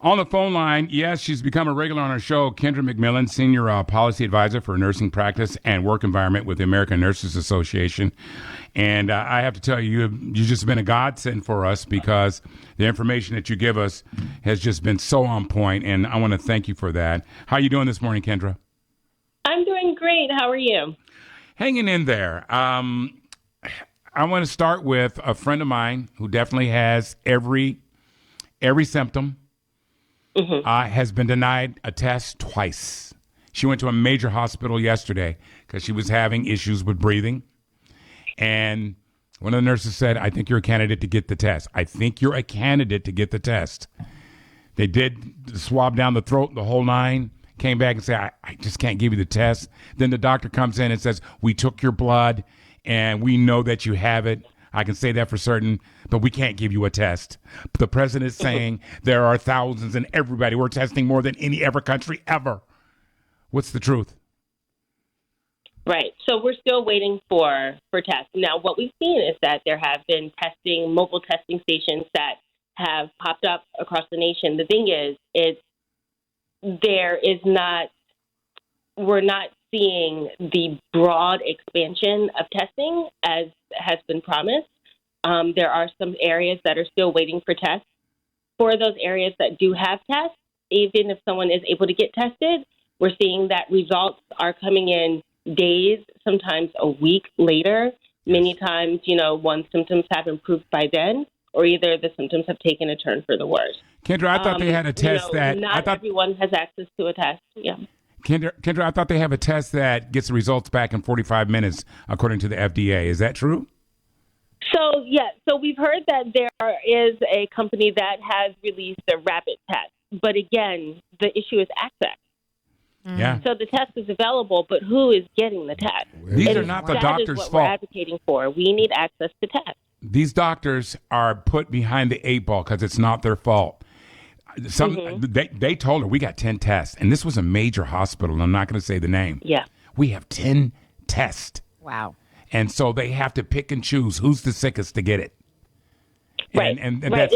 On the phone line, yes, she's become a regular on our show, Kendra McMillan, Senior Policy Advisor for Nursing Practice and Work Environment with the American Nurses Association. And I have to tell you, you've just been a godsend for us because the information that you give us has just been so on point, and I want to thank you for that. How are you doing this morning, Kendra? I'm doing great. How are you? Hanging in there. I want to start with a friend of mine who definitely has every symptom. Has been denied a test twice. She went to a major hospital yesterday because she was having issues with breathing. And one of the nurses said, I think you're a candidate to get the test. I think you're a candidate to get the test. They did the swab down the throat, the whole nine, came back and said, I just can't give you the test. Then the doctor comes in and says, we took your blood and we know that you have it. I can say that for certain, but we can't give you a test. The president is saying there are thousands and everybody. We're testing more than any ever country ever. What's the truth? Right. So we're still waiting for tests. Now, what we've seen is that there have been mobile testing stations that have popped up across the nation. The thing is we're not seeing the broad expansion of testing as has been promised. There are some areas that are still waiting for tests. For those areas that do have tests, even if someone is able to get tested, we're seeing that results are coming in days, sometimes a week later. Many times, once symptoms have improved by then, or either the symptoms have taken a turn for the worse. Kendra, I thought they had a test everyone has access to a test. Yeah. Kendra, I thought they have a test that gets the results back in 45 minutes, according to the FDA. Is that true? So we've heard that there is a company that has released a rapid test. But again, the issue is access. Yeah. So the test is available, but who is getting the test? These are not the doctor's fault. That is what fault. we're advocating for. We need access to tests. These doctors are put behind the eight ball because it's not their fault. They told her, we got 10 tests, and this was a major hospital. I'm not going to say the name. Yeah. We have 10 tests. Wow. And so they have to pick and choose who's the sickest to get it. Right. And that's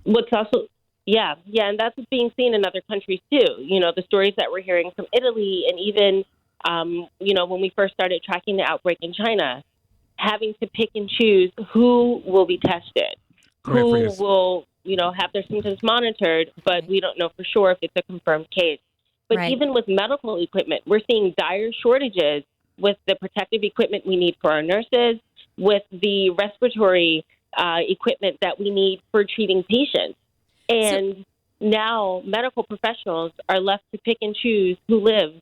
what's also... Yeah, and that's what's being seen in other countries, too. The stories that we're hearing from Italy and even, when we first started tracking the outbreak in China, having to pick and choose who will be tested, who will, have their symptoms monitored, but we don't know for sure if it's a confirmed case. But even with medical equipment, we're seeing dire shortages with the protective equipment we need for our nurses, with the respiratory equipment that we need for treating patients. And now medical professionals are left to pick and choose who lives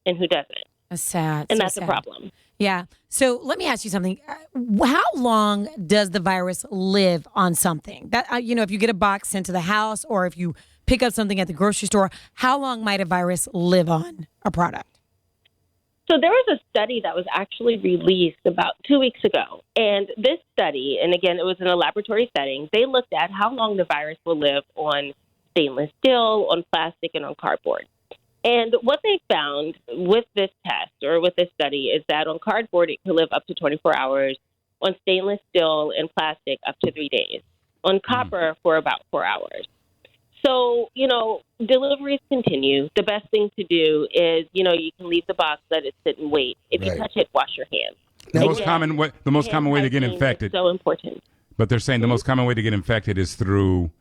and who doesn't. That's sad. And that's a problem. Yeah. So let me ask you something. How long does the virus live on something? That if you get a box sent to the house or if you pick up something at the grocery store, how long might a virus live on a product? So there was a study that was actually released about 2 weeks ago. And this study, and again, it was in a laboratory setting, they looked at how long the virus will live on stainless steel, on plastic, and on cardboard. And what they found with this test or with this study is that on cardboard, it could live up to 24 hours, on stainless steel and plastic, up to 3 days, on copper for about 4 hours. So, deliveries continue. The best thing to do is, you can leave the box, let it sit and wait. If you touch it, wash your hands. The most common way to get infected. So important. But they're saying the most common way to get infected is through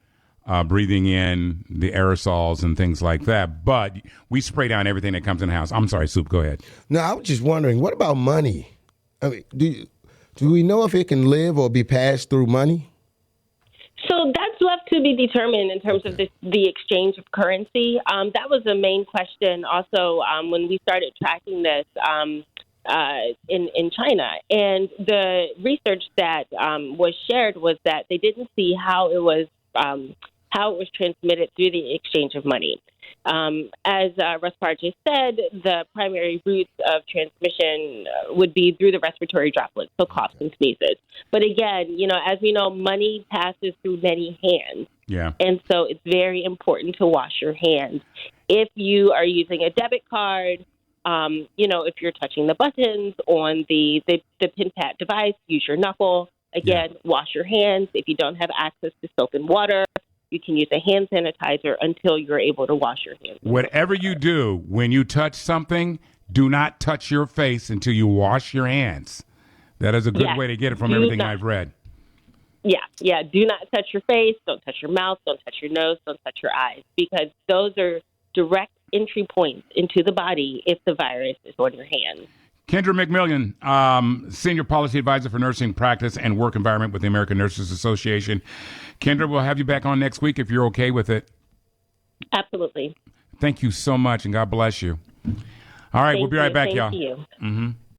breathing in the aerosols and things like that. But we spray down everything that comes in the house. I'm sorry, Soup, go ahead. No, I was just wondering, what about money? I mean, do we know if it can live or be passed through money? So that's left to be determined in terms of the exchange of currency. That was the main question also when we started tracking this in China. And the research that was shared was that they didn't see how it was transmitted through the exchange of money. As Ruspar just said, the primary routes of transmission would be through the respiratory droplets, so coughs and sneezes. But again, as we know, money passes through many hands. Yeah. And so it's very important to wash your hands. If you are using a debit card, if you're touching the buttons on the pin pad device, use your knuckle. Again, wash your hands. If you don't have access to soap and water, You can use a hand sanitizer until you're able to wash your hands. Whatever you do, when you touch something, do not touch your face until you wash your hands. That is a good way to get it from everything I've read. Yeah. Do not touch your face. Don't touch your mouth. Don't touch your nose. Don't touch your eyes, because those are direct entry points into the body if the virus is on your hands. Kendra McMillian, Senior Policy Advisor for Nursing Practice and Work Environment with the American Nurses Association. Kendra, we'll have you back on next week if you're okay with it. Absolutely. Thank you so much, and God bless you. All right, we'll be right back, y'all. Thank you. Mm-hmm.